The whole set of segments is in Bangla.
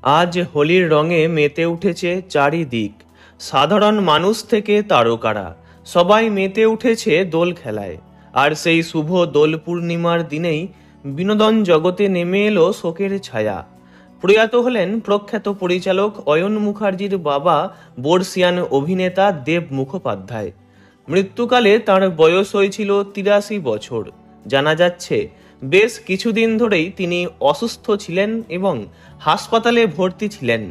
আজ হোলির রঙে মেতে উঠেছে চারিদিক। সাধারণ মানুষ থেকে তারকারা সবাই মেতে উঠেছে দোল খেলায়। আর সেই শুভ দোল পূর্ণিমার দিনেই বিনোদন জগতে নেমে এলো শোকের ছায়া। প্রয়াত হলেন প্রখ্যাত পরিচালক অয়ন মুখার্জির বাবা, বর্ষিয়ান অভিনেতা দেব মুখোপাধ্যায়। মৃত্যুকালে তার বয়স হয়েছিল 83 বছর। জানা যাচ্ছে বেশ কিছুদিন ধরেই তিনি অসুস্থ ছিলেন এবং হাসপাতালে ভর্তি ছিলেন।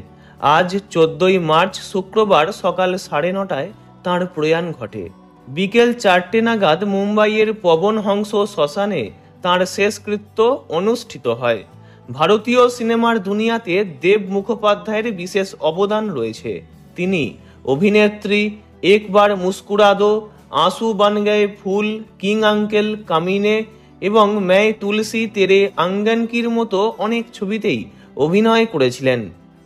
আজ 14ই মার্চ শুক্রবার সকাল 9:30টায় তাঁর প্রয়াণ ঘটে। বিকেল 4টে নাগাদ মুম্বাইয়ের পবন হংস শ্মশানে তাঁর শেষকৃত্য অনুষ্ঠিত হয়। ভারতীয় সিনেমার দুনিয়াতে দেব মুখোপাধ্যায়ের বিশেষ অবদান রয়েছে। তিনি অভিনেত্রী এক বার মুস্কুরা দো, আঁসু বান গয়ে ফুল, কিং আঙ্কেল, কামিনে এবং मैं তুলসী তেরে আঙ্গন কির মতো অনেক ছবিতেই অভিনয় করেছিলেন।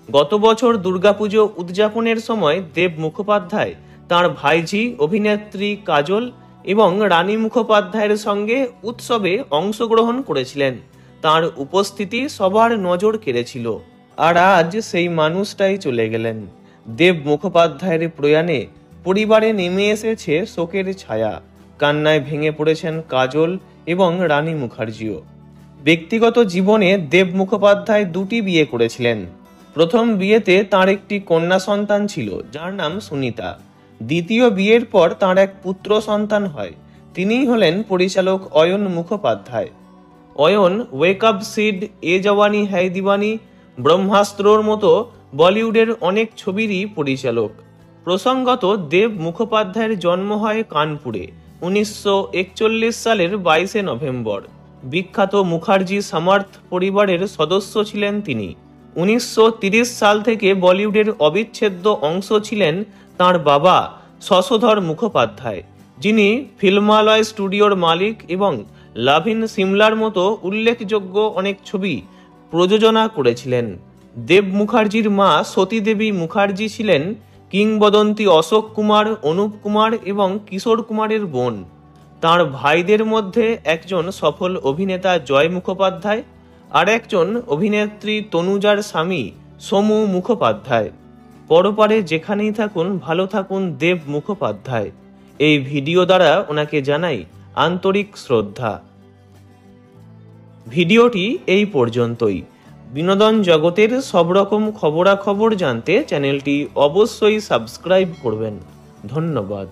গত বছর দুর্গাপুজো উদযাপনের সময় দেব মুখোপাধ্যায় তাঁর ভাইঝি অভিনেত্রী কাজল এবং রানী মুখোপাধ্যায়ের সঙ্গে উৎসবে অংশগ্রহণ করেছিলেন। তাঁর উপস্থিতি সবার নজর কেড়েছিল। আর আজ সেই মানুষটাই চলে গেলেন। দেব মুখোপাধ্যায়ের প্রয়াণে পরিবারে নেমে এসেছে শোকের ছায়া। কান্নায় ভেঙে পড়েছেন কাজল এবং রানী মুখার্জিও। ব্যক্তিগত জীবনে দেব মুখোপাধ্যায় 2টি বিয়ে করেছিলেন। প্রথম বিয়েতে তাঁর একটি কন্যা সন্তান ছিল, যার নাম সুনিতা। দ্বিতীয় বিয়ের পর তাঁর এক পুত্র সন্তান হয়। তিনিই হলেন পরিচালক অয়ন মুখোপাধ্যায়। অয়ন ওয়েক আপ সিড, এ জওয়ানি হ্যায় দিওয়ানি, ব্রহ্মাস্ত্রর মতো বলিউডের অনেক ছবিরই পরিচালক। প্রসঙ্গত, দেব মুখোপাধ্যায়ের জন্ম হয় কানপুরে 1941 সালের 22শে নভেম্বর। বিখ্যাত মুখার্জি সামার্থ পরিবারের সদস্য ছিলেন তিনি। 1930 সাল থেকে বলিউডের অবিচ্ছেদ্য অংশ ছিলেন তাঁর বাবা শশধর মুখোপাধ্যায়, যিনি ফিল্মালয় স্টুডিওর মালিক এবং লাভ ইন সিমলার মতো উল্লেখযোগ্য অনেক ছবি প্রযোজনা করেছিলেন। দেব মুখার্জির মা সতী দেবী মুখার্জি ছিলেন কিংবদন্তি অশোক কুমার, অনুপ কুমার এবং কিশোর কুমারের বোন। তাঁর ভাইদের মধ্যে একজন সফল অভিনেতা জয় মুখোপাধ্যায়, আর একজন অভিনেত্রী তনুজার স্বামী সমু মুখোপাধ্যায়। পরপারে যেখানেই থাকুন, ভালো থাকুন দেব মুখোপাধ্যায়। এই ভিডিও দ্বারা ওনাকে জানাই আন্তরিক শ্রদ্ধা। ভিডিওটি এই পর্যন্তই। বিনোদন জগতের সব রকম খবরাখবর জানতে চ্যানেলটি অবশ্যই সাবস্ক্রাইব করবেন। ধন্যবাদ।